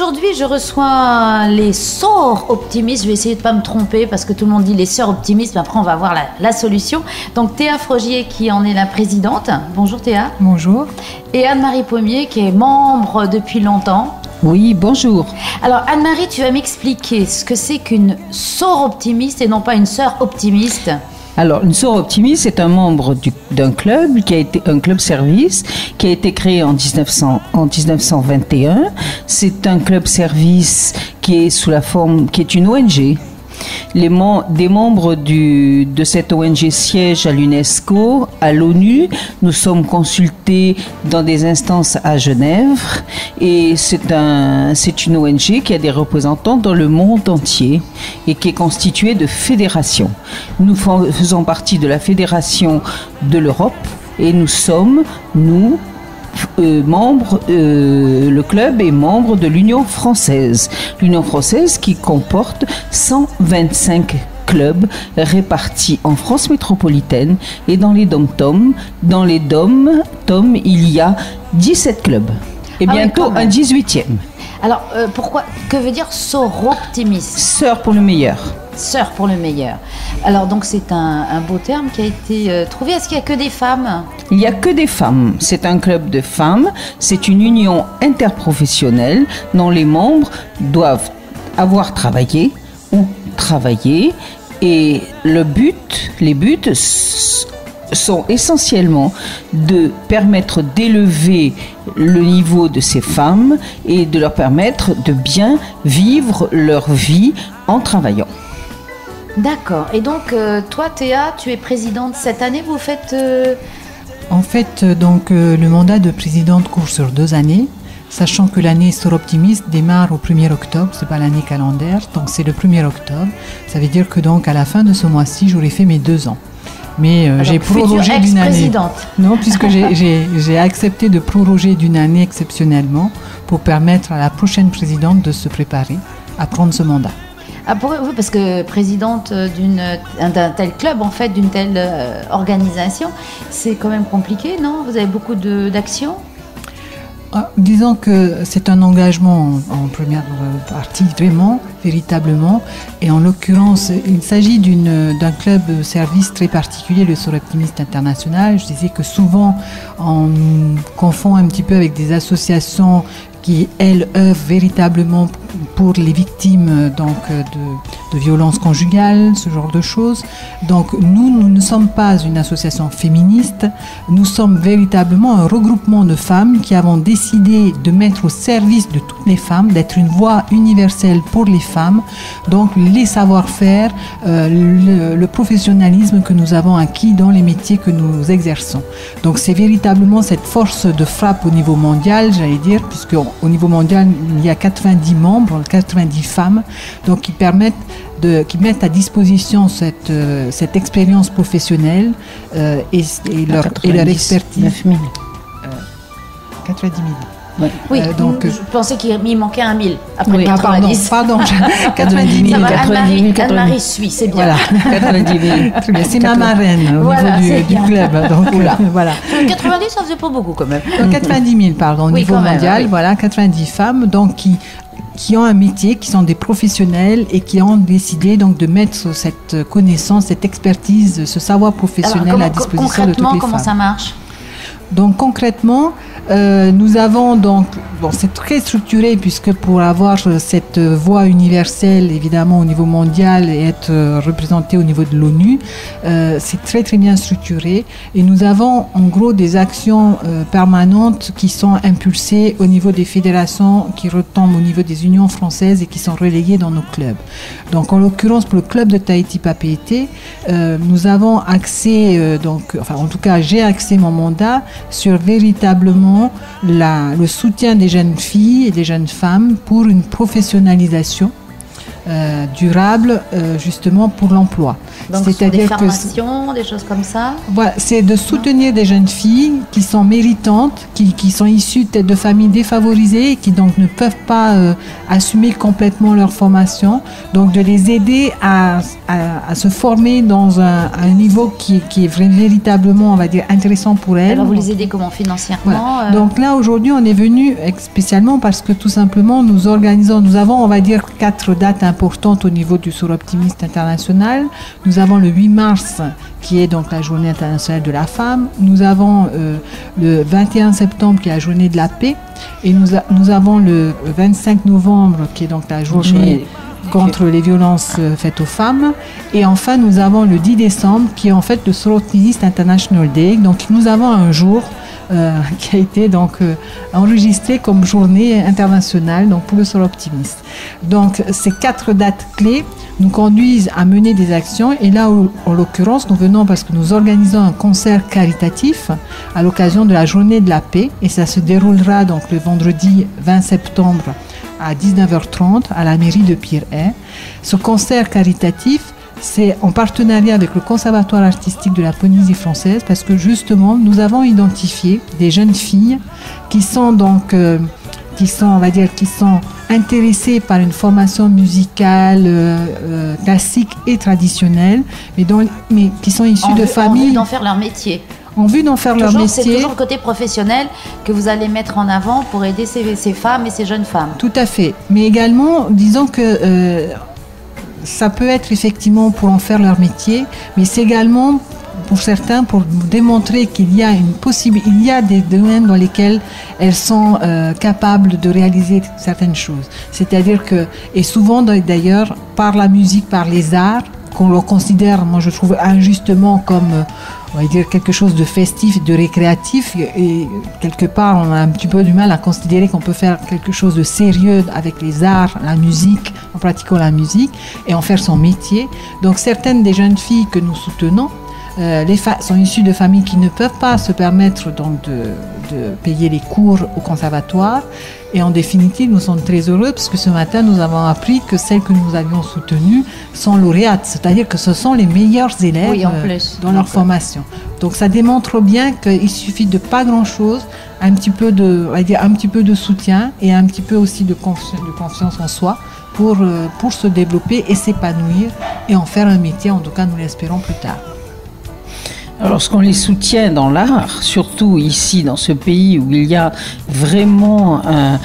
aujourd'hui, je reçois les sœurs optimistes. Je vais essayer de ne pas me tromper parce que tout le monde dit les sœurs optimistes. Mais après, on va voir la solution. Donc, Théa Frogier qui en est la présidente. Bonjour Théa. Bonjour. Et Anne-Marie Pommier qui est membre depuis longtemps. Oui, bonjour. Alors, Anne-Marie, tu vas m'expliquer ce que c'est qu'une sœur optimiste et non pas une sœur optimiste. Alors, une sœur optimiste, c'est un membre d'un club qui a été un club service qui a été créé en 1921. C'est un club service qui est sous la forme, qui est une ONG. Des membres de cette ONG siègent à l'UNESCO, à l'ONU. Nous sommes consultés dans des instances à Genève et c'est une ONG qui a des représentants dans le monde entier et qui est constituée de fédérations. Nous faisons partie de la Fédération de l'Europe et nous sommes, le club est membre de l'Union française. L'Union française qui comporte 125 clubs répartis en France métropolitaine et dans les dom-toms. Dans les dom-toms, il y a 17 clubs et bientôt un 18e. Alors, que veut dire sœur optimiste? Sœur pour le meilleur. Sœur pour le meilleur. Alors donc c'est un beau terme qui a été trouvé. Est-ce qu'il n'y a que des femmes? Il n'y a que des femmes. C'est un club de femmes. C'est une union interprofessionnelle dont les membres doivent avoir travaillé ou travailler. Et les buts sont essentiellement de permettre d'élever le niveau de ces femmes et de leur permettre de bien vivre leur vie en travaillant. D'accord. Et donc, toi, Théa, tu es présidente cette année. Vous faites... En fait, le mandat de présidente court sur 2 années, sachant que l'année Sœur Optimiste démarre au 1er octobre. C'est pas l'année calendaire, donc c'est le 1er octobre. Ça veut dire que donc à la fin de ce mois-ci, j'aurai fait mes 2 ans. Mais j'ai prorogé d'une année. Non, puisque j'ai accepté de proroger d'une année exceptionnellement pour permettre à la prochaine présidente de se préparer à prendre ce mandat. Oui, parce que présidente d'un tel club, en fait, d'une telle organisation, c'est quand même compliqué, non? Vous avez beaucoup d'actions? Disons que c'est un engagement en première partie, vraiment, véritablement. Et en l'occurrence, il s'agit d'un club service très particulier, le Sœurs Optimistes International. Je disais que souvent, on confond un petit peu avec des associations qui, elles, œuvrent véritablement pour les victimes de violences conjugales, ce genre de choses. Donc nous ne sommes pas une association féministe, nous sommes véritablement un regroupement de femmes qui avons décidé de mettre au service de toutes les femmes, d'être une voix universelle pour les femmes, donc les savoir-faire, le professionnalisme que nous avons acquis dans les métiers que nous exerçons. Donc c'est véritablement cette force de frappe au niveau mondial, j'allais dire, puisque au niveau mondial, il y a 90 membres, 90 femmes, donc qui mettent à disposition cette expérience professionnelle et leur expertise. 9 000. 90 000. Ouais. Oui, je pensais qu'il manquait 1 000 après 90. Pardon, 90 000. Anne-Marie suit, c'est bien. Voilà, 90 000. Très bien, c'est ma marraine au niveau du club. Donc, voilà. 90, ça faisait pas beaucoup quand même. 90 000, pardon, au niveau mondial. Oui. Voilà, 90 femmes donc, qui ont un métier, qui sont des professionnels et qui ont décidé donc de mettre cette connaissance, cette expertise, ce savoir professionnel à disposition de toutes les femmes. Concrètement, comment ça marche? Donc concrètement, nous avons donc, c'est très structuré puisque pour avoir cette voix universelle évidemment au niveau mondial et être représenté au niveau de l'ONU, c'est très très bien structuré et nous avons en gros des actions permanentes qui sont impulsées au niveau des fédérations qui retombent au niveau des unions françaises et qui sont relayées dans nos clubs. Donc en l'occurrence pour le club de Tahiti-Papeete, nous avons accès, en tout cas j'ai accès mon mandat sur véritablement le soutien des jeunes filles et des jeunes femmes pour une professionnalisation durable justement pour l'emploi. Donc, des formations, des choses comme ça. Voilà, c'est de soutenir des jeunes filles qui sont méritantes, qui sont issues peut-être de familles défavorisées et qui donc ne peuvent pas assumer complètement leur formation. Donc de les aider à se former dans un niveau qui est véritablement, on va dire, intéressant pour elles. Alors vous les aidez comment, financièrement? Voilà. Donc là aujourd'hui on est venu spécialement parce que tout simplement nous avons, on va dire, 4 dates importantes au niveau du Soir Optimiste international. Nous avons le 8 mars qui est donc la journée internationale de la femme. Nous avons le 21 septembre qui est la journée de la paix. Et nous avons le 25 novembre qui est donc la journée contre les violences faites aux femmes. Et enfin nous avons le 10 décembre qui est en fait le Soir Optimiste International Day. Donc nous avons un jour qui a été donc enregistré comme journée internationale donc pour le Soir Optimiste. Donc ces 4 dates clés nous conduisent à mener des actions et là en l'occurrence nous venons parce que nous organisons un concert caritatif à l'occasion de la journée de la paix et ça se déroulera donc le vendredi 20 septembre à 19h30 à la mairie de Pirée. Ce concert caritatif c'est en partenariat avec le Conservatoire artistique de la Polynésie française parce que justement nous avons identifié des jeunes filles qui sont donc intéressées par une formation musicale classique et traditionnelle mais qui sont issues de familles en vue d'en faire leur métier. En vue d'en faire leur métier. C'est toujours le côté professionnel que vous allez mettre en avant pour aider ces femmes et ces jeunes femmes. Tout à fait. Mais également, disons que ça peut être effectivement pour en faire leur métier, mais c'est également pour certains pour démontrer qu'il y a il y a des domaines dans lesquels elles sont capables de réaliser certaines choses. C'est-à-dire que, et souvent d'ailleurs, par la musique, par les arts, qu'on le considère, moi je trouve injustement comme, on va dire, quelque chose de festif, de récréatif, et quelque part on a un petit peu du mal à considérer qu'on peut faire quelque chose de sérieux avec les arts, la musique, en pratiquant la musique, et en faire son métier. Donc certaines des jeunes filles que nous soutenons, sont issues de familles qui ne peuvent pas se permettre donc de payer les cours au conservatoire. Et en définitive, nous sommes très heureux parce que ce matin, nous avons appris que celles que nous avions soutenues sont lauréates, c'est-à-dire que ce sont les meilleurs élèves dans leur formation. Donc ça démontre bien qu'il suffit de pas grand-chose, un petit peu de soutien et un petit peu aussi de confiance en soi pour se développer et s'épanouir et en faire un métier, en tout cas nous l'espérons plus tard. Lorsqu'on les soutient dans l'art, surtout ici dans ce pays où il y a vraiment un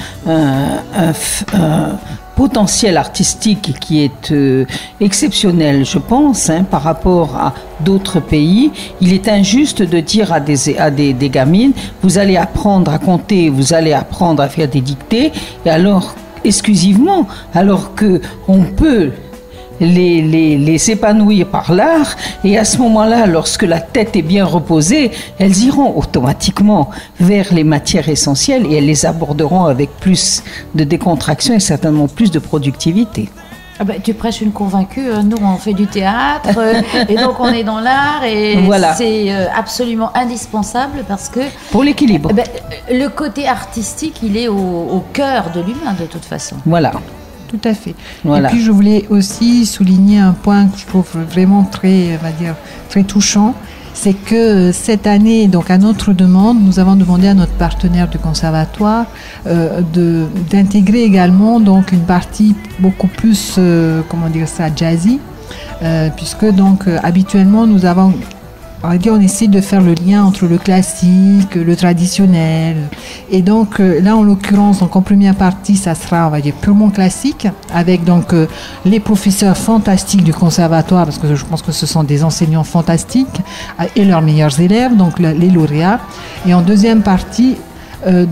potentiel artistique qui est exceptionnel, je pense, par rapport à d'autres pays, il est injuste de dire à des gamines, vous allez apprendre à compter, vous allez apprendre à faire des dictées, et alors exclusivement, alors que on peut les épanouir par l'art, et à ce moment-là, lorsque la tête est bien reposée, elles iront automatiquement vers les matières essentielles et elles les aborderont avec plus de décontraction et certainement plus de productivité. Ah ben, tu prêches une convaincue, nous on fait du théâtre et donc on est dans l'art et voilà. C'est absolument indispensable parce que pour l'équilibre, le côté artistique il est au cœur de l'humain de toute façon. Voilà. Tout à fait. Voilà. Et puis je voulais aussi souligner un point que je trouve vraiment très touchant, c'est que cette année, donc à notre demande, nous avons demandé à notre partenaire du conservatoire d'intégrer également donc une partie beaucoup plus jazzy, puisque donc habituellement nous avons, on essaie de faire le lien entre le classique, le traditionnel. Et donc là, en l'occurrence, donc en première partie, ça sera, on va dire, purement classique, avec donc les professeurs fantastiques du conservatoire, parce que je pense que ce sont des enseignants fantastiques, et leurs meilleurs élèves, donc les lauréats. Et en deuxième partie,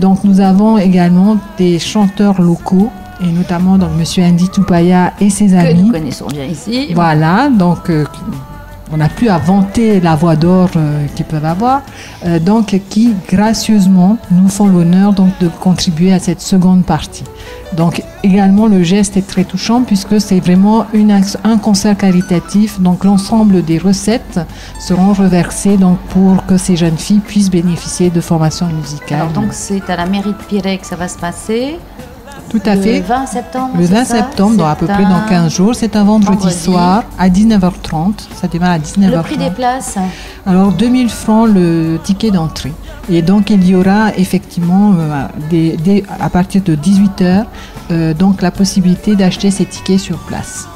donc nous avons également des chanteurs locaux, et notamment donc Monsieur Andy Tupaya et ses amis. Que nous connaissons bien ici. Voilà, donc on n'a plus à vanter la voix d'or qu'ils peuvent avoir, donc qui gracieusement nous font l'honneur donc de contribuer à cette seconde partie. Donc également le geste est très touchant puisque c'est vraiment un concert caritatif, donc l'ensemble des recettes seront reversées donc pour que ces jeunes filles puissent bénéficier de formations musicales. Alors donc c'est à la mairie de Pirée que ça va se passer. Tout à fait. Le 20 septembre. Le 20 septembre, dans à peu près dans 15 jours. C'est un vendredi soir à 19h30. Ça démarre à 19h30. Le prix des places? Alors, 2000 francs le ticket d'entrée. Et donc, il y aura effectivement, à partir de 18h, donc la possibilité d'acheter ces tickets sur place.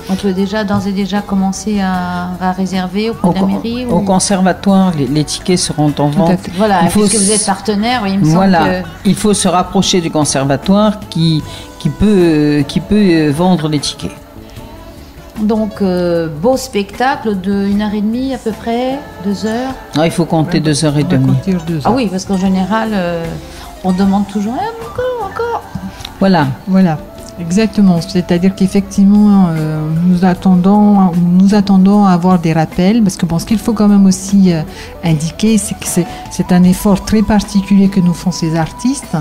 On peut d'ores et déjà commencer à réserver auprès de la mairie Au conservatoire, les tickets seront en vente. Voilà, puisque vous êtes partenaire, oui, il me semble que... Il faut se rapprocher du conservatoire qui peut vendre les tickets. Donc, beau spectacle de 1h30 à peu près, 2 heures. Il faut compter 2h30. Ah oui, parce qu'en général, on demande toujours encore. Voilà. Exactement, c'est-à-dire qu'effectivement, nous attendons à avoir des rappels, parce que ce qu'il faut quand même aussi indiquer, c'est que c'est un effort très particulier que nous font ces artistes,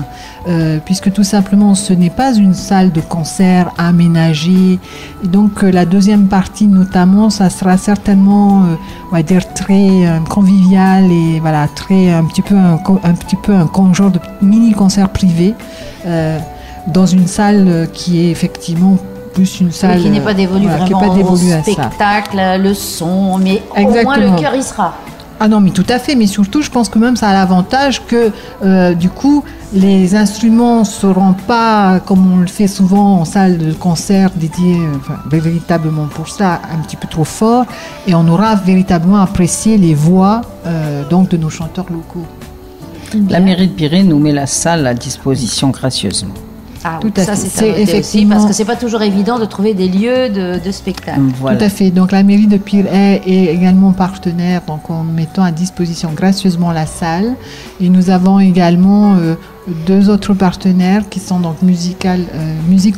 puisque tout simplement, ce n'est pas une salle de concert aménagée. Et donc, la deuxième partie, notamment, ça sera certainement, on va dire, très convivial et voilà, un petit peu un genre de mini concert privé. Dans une salle qui est effectivement plus une salle... qui n'est pas dévolue vraiment au spectacle, le son, mais exactement. Au moins le cœur y sera. Ah non, mais tout à fait, mais surtout, je pense que même ça a l'avantage que, du coup, les instruments ne seront pas, comme on le fait souvent en salle de concert dédiée véritablement pour ça, un petit peu trop fort, et on aura véritablement apprécié les voix donc de nos chanteurs locaux. La mairie de Pirée nous met la salle à disposition gracieusement. Ah, tout à fait. C'est effectivement... aussi, parce que c'est pas toujours évident de trouver des lieux de spectacle. Voilà. Tout à fait. Donc la mairie de Pirée est également partenaire, donc en mettant à disposition gracieusement la salle. Et nous avons également 2 autres partenaires qui sont donc Musique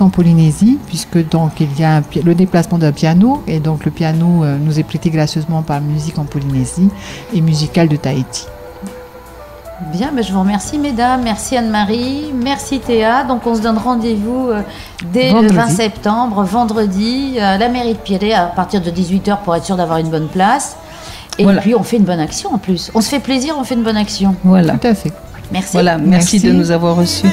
en Polynésie, puisque donc il y a le déplacement d'un piano, et donc le piano nous est prêté gracieusement par Musique en Polynésie, et Musical de Tahiti. Bien, je vous remercie mesdames, merci Anne-Marie, merci Théa. Donc on se donne rendez-vous dès le 20 septembre, vendredi, à la mairie de Pirée à partir de 18h pour être sûr d'avoir une bonne place. Et puis on fait une bonne action en plus. On se fait plaisir, on fait une bonne action. Voilà. Tout à fait. Merci. Voilà, merci de nous avoir reçus.